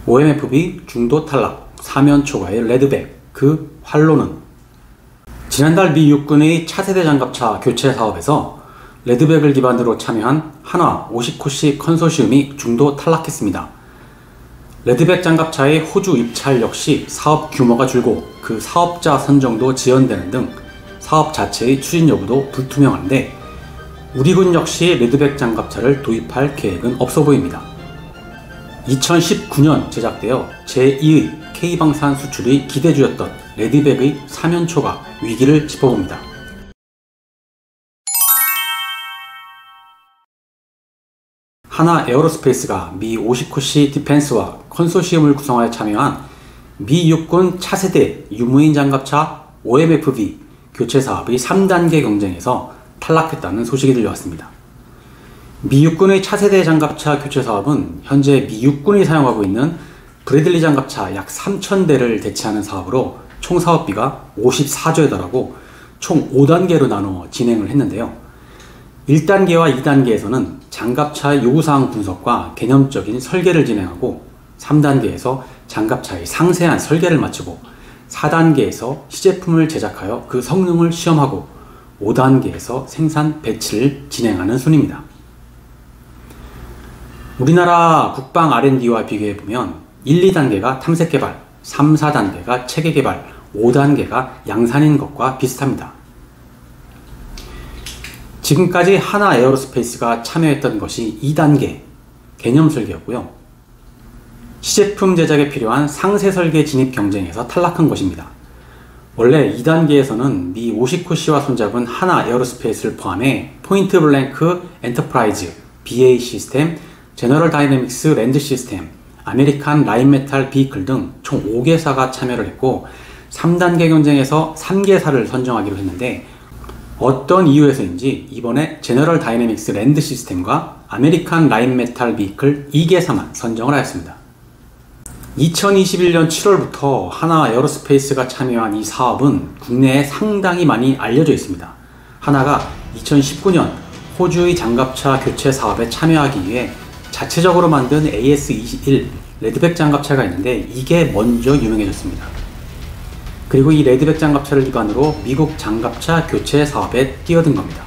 OMFV 중도 탈락, 사면 초과의 레드백, 그 활로는? 지난달 미 육군의 차세대 장갑차 교체 사업에서 레드백을 기반으로 참여한 한화 50코시 컨소시엄이 중도 탈락했습니다. 레드백 장갑차의 호주 입찰 역시 사업 규모가 줄고 그 사업자 선정도 지연되는 등 사업 자체의 추진 여부도 불투명한데, 우리군 역시 레드백 장갑차를 도입할 계획은 없어 보입니다. 2019년 제작되어 제2의 K방산 수출이 기대주였던 레드백의 사면초가 위기를 짚어봅니다. 한화 에어로스페이스가 미 50코시 디펜스와 컨소시엄을 구성하여 참여한 미 육군 차세대 유무인 장갑차 OMFV 교체 사업의 3단계 경쟁에서 탈락했다는 소식이 들려왔습니다. 미 육군의 차세대 장갑차 교체 사업은 현재 미 육군이 사용하고 있는 브래들리 장갑차 약 3,000대를 대체하는 사업으로 총 사업비가 54조에 달하고 총 5단계로 나누어 진행을 했는데요. 1단계와 2단계에서는 장갑차의 요구사항 분석과 개념적인 설계를 진행하고 3단계에서 장갑차의 상세한 설계를 마치고 4단계에서 시제품을 제작하여 그 성능을 시험하고 5단계에서 생산 배치를 진행하는 순입니다. 우리나라 국방 R&D와 비교해보면 1, 2단계가 탐색 개발, 3, 4단계가 체계 개발, 5단계가 양산인 것과 비슷합니다. 지금까지 한화 에어로스페이스가 참여했던 것이 2단계 개념 설계였고요. 시제품 제작에 필요한 상세 설계 진입 경쟁에서 탈락한 것입니다. 원래 2단계에서는 미 50코시와 손잡은 한화 에어로스페이스를 포함해 포인트 블랭크 엔터프라이즈, BA 시스템, 제너럴 다이내믹스 랜드 시스템, 아메리칸 라인메탈 비클 등 총 5개사가 참여를 했고 3단계 경쟁에서 3개사를 선정하기로 했는데, 어떤 이유에서인지 이번에 제너럴 다이내믹스 랜드 시스템과 아메리칸 라인메탈 비클 2개사만 선정을 하였습니다. 2021년 7월부터 한화 에어로스페이스가 참여한 이 사업은 국내에 상당히 많이 알려져 있습니다. 한화가 2019년 호주의 장갑차 교체 사업에 참여하기 위해 자체적으로 만든 AS21 레드백 장갑차가 있는데 이게 먼저 유명해졌습니다. 그리고 이 레드백 장갑차를 기반으로 미국 장갑차 교체 사업에 뛰어든 겁니다.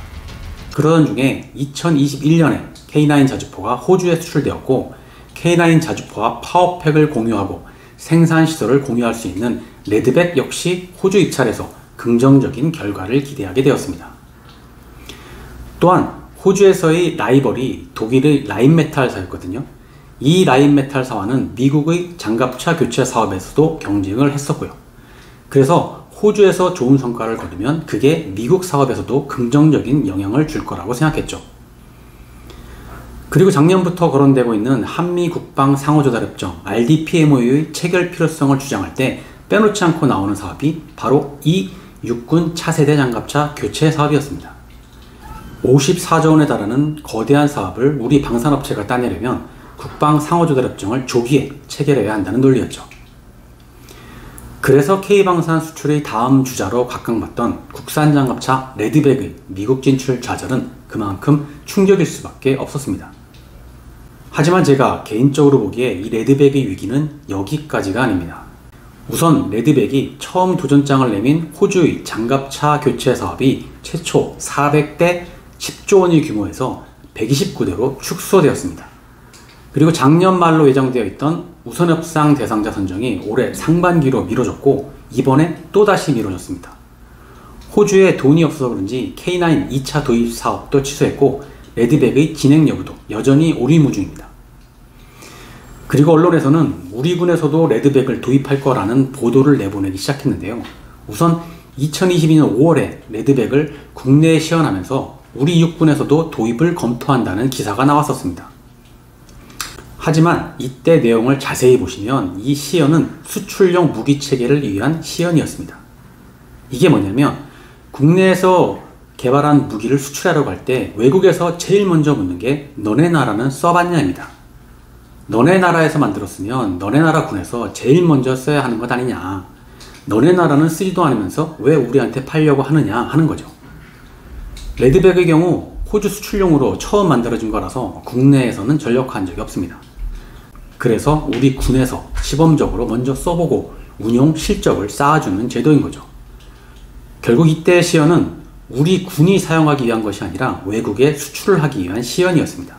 그러던 중에 2021년에 K9 자주포가 호주에 수출되었고, K9 자주포와 파워팩을 공유하고 생산시설을 공유할 수 있는 레드백 역시 호주 입찰에서 긍정적인 결과를 기대하게 되었습니다. 또한 호주에서의 라이벌이 독일의 라인메탈사였거든요. 이 라인메탈사와는 미국의 장갑차 교체 사업에서도 경쟁을 했었고요. 그래서 호주에서 좋은 성과를 거두면 그게 미국 사업에서도 긍정적인 영향을 줄 거라고 생각했죠. 그리고 작년부터 거론되고 있는 한미 국방 상호조달협정 RDPMO의 체결 필요성을 주장할 때 빼놓지 않고 나오는 사업이 바로 이 육군 차세대 장갑차 교체 사업이었습니다. 54조 원에 달하는 거대한 사업을 우리 방산업체가 따내려면 국방 상호조달협정을 조기에 체결해야 한다는 논리였죠. 그래서 K방산 수출의 다음 주자로 각광받던 국산 장갑차 레드백의 미국 진출 좌절은 그만큼 충격일 수밖에 없었습니다. 하지만 제가 개인적으로 보기에 이 레드백의 위기는 여기까지가 아닙니다. 우선 레드백이 처음 도전장을 내민 호주의 장갑차 교체 사업이 최초 400대 10조 원의 규모에서 129대로 축소되었습니다. 그리고 작년 말로 예정되어 있던 우선협상 대상자 선정이 올해 상반기로 미뤄졌고 이번에 또다시 미뤄졌습니다. 호주에 돈이 없어서 그런지 K9 2차 도입 사업도 취소했고 레드백의 진행 여부도 여전히 오리무중입니다. 그리고 언론에서는 우리 군에서도 레드백을 도입할 거라는 보도를 내보내기 시작했는데요. 우선 2022년 5월에 레드백을 국내에 시연하면서 우리 육군에서도 도입을 검토한다는 기사가 나왔었습니다. 하지만 이때 내용을 자세히 보시면 이 시연은 수출용 무기 체계를 위한 시연이었습니다. 이게 뭐냐면 국내에서 개발한 무기를 수출하려고 할 때 외국에서 제일 먼저 묻는 게 너네 나라는 써봤냐입니다. 너네 나라에서 만들었으면 너네 나라 군에서 제일 먼저 써야 하는 것 아니냐. 너네 나라는 쓰지도 않으면서 왜 우리한테 팔려고 하느냐 하는 거죠. 레드백의 경우 호주 수출용으로 처음 만들어진 거라서 국내에서는 전력화한 적이 없습니다. 그래서 우리 군에서 시범적으로 먼저 써보고 운용 실적을 쌓아주는 제도인 거죠. 결국 이때의 시연은 우리 군이 사용하기 위한 것이 아니라 외국에 수출을 하기 위한 시연이었습니다.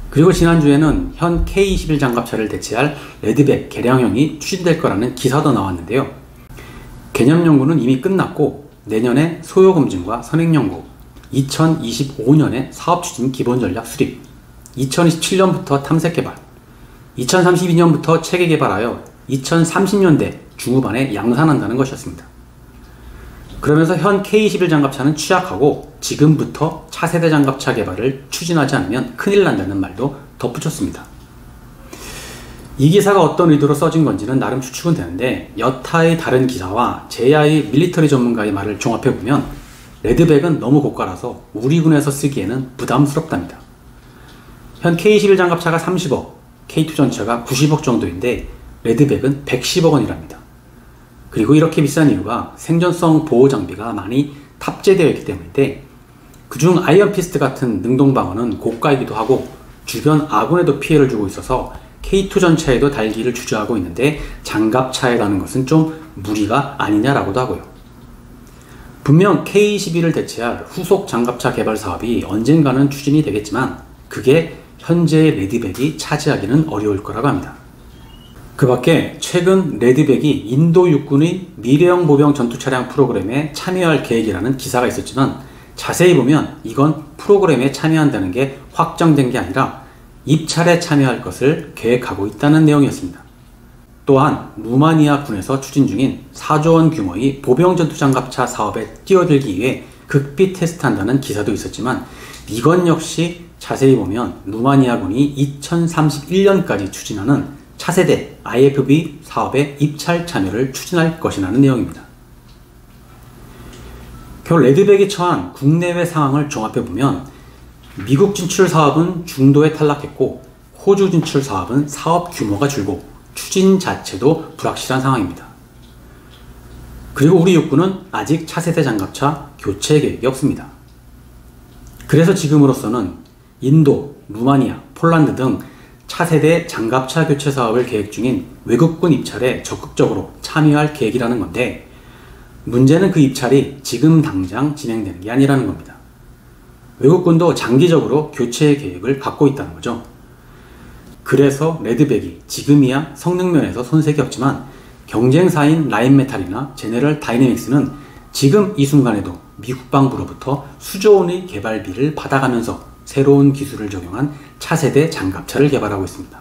그리고 지난주에는 현 K-21 장갑차를 대체할 레드백 개량형이 추진될 거라는 기사도 나왔는데요. 개념 연구는 이미 끝났고 내년에 소요 검증과 선행 연구, 2025년에 사업 추진 기본 전략 수립, 2027년부터 탐색 개발, 2032년부터 체계 개발하여 2030년대 중후반에 양산한다는 것이었습니다. 그러면서 현 K-21 장갑차는 취약하고 지금부터 차세대 장갑차 개발을 추진하지 않으면 큰일 난다는 말도 덧붙였습니다. 이 기사가 어떤 의도로 써진 건지는 나름 추측은 되는데 여타의 다른 기사와 제야의 밀리터리 전문가의 말을 종합해보면 레드백은 너무 고가라서 우리 군에서 쓰기에는 부담스럽답니다. 현 K-21 장갑차가 30억, K2 전차가 90억 정도인데 레드백은 110억 원이랍니다. 그리고 이렇게 비싼 이유가 생존성 보호 장비가 많이 탑재되어 있기 때문인데 그중 아이언피스트 같은 능동방어는 고가이기도 하고 주변 아군에도 피해를 주고 있어서 K2 전차에도 달기를 주저하고 있는데 장갑차에 가는 것은 좀 무리가 아니냐라고도 하고요. 분명 K-21을 대체할 후속 장갑차 개발 사업이 언젠가는 추진이 되겠지만 그게 현재의 레드백이 차지하기는 어려울 거라고 합니다. 그 밖에 최근 레드백이 인도 육군의 미래형 보병 전투차량 프로그램에 참여할 계획이라는 기사가 있었지만 자세히 보면 이건 프로그램에 참여한다는 게 확정된 게 아니라 입찰에 참여할 것을 계획하고 있다는 내용이었습니다. 또한 루마니아 군에서 추진 중인 4조 원 규모의 보병 전투장갑차 사업에 뛰어들기 위해 극비 테스트한다는 기사도 있었지만 이건 역시 자세히 보면 루마니아 군이 2031년까지 추진하는 차세대 IFB 사업의 입찰 참여를 추진할 것이라는 내용입니다. 결 레드백이 처한 국내외 상황을 종합해보면 미국 진출 사업은 중도에 탈락했고 호주 진출 사업은 사업 규모가 줄고 추진 자체도 불확실한 상황입니다. 그리고 우리 육군은 아직 차세대 장갑차 교체 계획이 없습니다. 그래서 지금으로서는 인도, 루마니아, 폴란드 등 차세대 장갑차 교체 사업을 계획 중인 외국군 입찰에 적극적으로 참여할 계획이라는 건데 문제는 그 입찰이 지금 당장 진행되는 게 아니라는 겁니다. 외국군도 장기적으로 교체 계획을 갖고 있다는 거죠. 그래서 레드백이 지금이야 성능 면에서 손색이 없지만 경쟁사인 라인메탈이나 제네럴 다이내믹스는 지금 이 순간에도 미국 방부로부터 수조 원의 개발비를 받아가면서 새로운 기술을 적용한 차세대 장갑차를 개발하고 있습니다.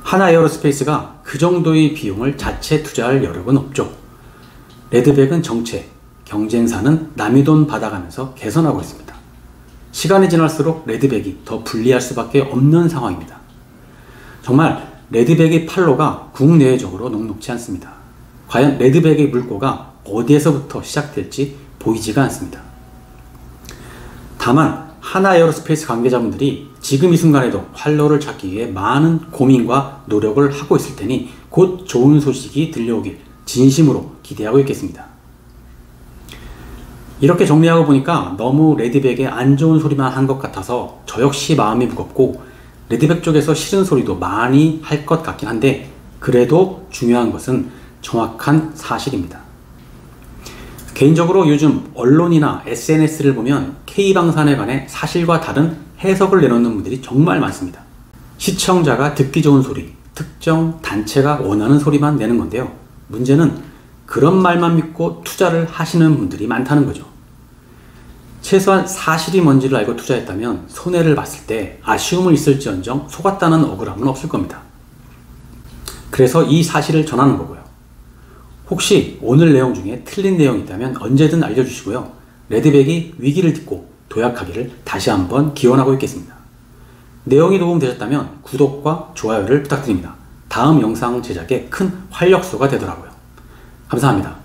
하나에어로스페이스가 그 정도의 비용을 자체 투자할 여력은 없죠. 레드백은 정체, 경쟁사는 남의 돈 받아가면서 개선하고 있습니다. 시간이 지날수록 레드백이 더 불리할 수밖에 없는 상황입니다. 정말 레드백의 판로가 국내외적으로 녹록지 않습니다. 과연 레드백의 물꼬가 어디에서부터 시작될지 보이지가 않습니다. 다만 하나에어로스페이스 관계자분들이 지금 이 순간에도 활로를 찾기 위해 많은 고민과 노력을 하고 있을 테니 곧 좋은 소식이 들려오길 진심으로 기대하고 있겠습니다. 이렇게 정리하고 보니까 너무 레드백에 안 좋은 소리만 한 것 같아서 저 역시 마음이 무겁고 레드백 쪽에서 싫은 소리도 많이 할 것 같긴 한데 그래도 중요한 것은 정확한 사실입니다. 개인적으로 요즘 언론이나 SNS를 보면 K방산에 관해 사실과 다른 해석을 내놓는 분들이 정말 많습니다. 시청자가 듣기 좋은 소리, 특정 단체가 원하는 소리만 내는 건데요. 문제는 그런 말만 믿고 투자를 하시는 분들이 많다는 거죠. 최소한 사실이 뭔지를 알고 투자했다면 손해를 봤을 때 아쉬움은 있을지언정 속았다는 억울함은 없을 겁니다. 그래서 이 사실을 전하는 거고요. 혹시 오늘 내용 중에 틀린 내용이 있다면 언제든 알려주시고요. 레드백이 위기를 딛고 도약하기를 다시 한번 기원하고 있겠습니다. 내용이 도움되셨다면 구독과 좋아요를 부탁드립니다. 다음 영상 제작에 큰 활력소가 되더라고요. 감사합니다.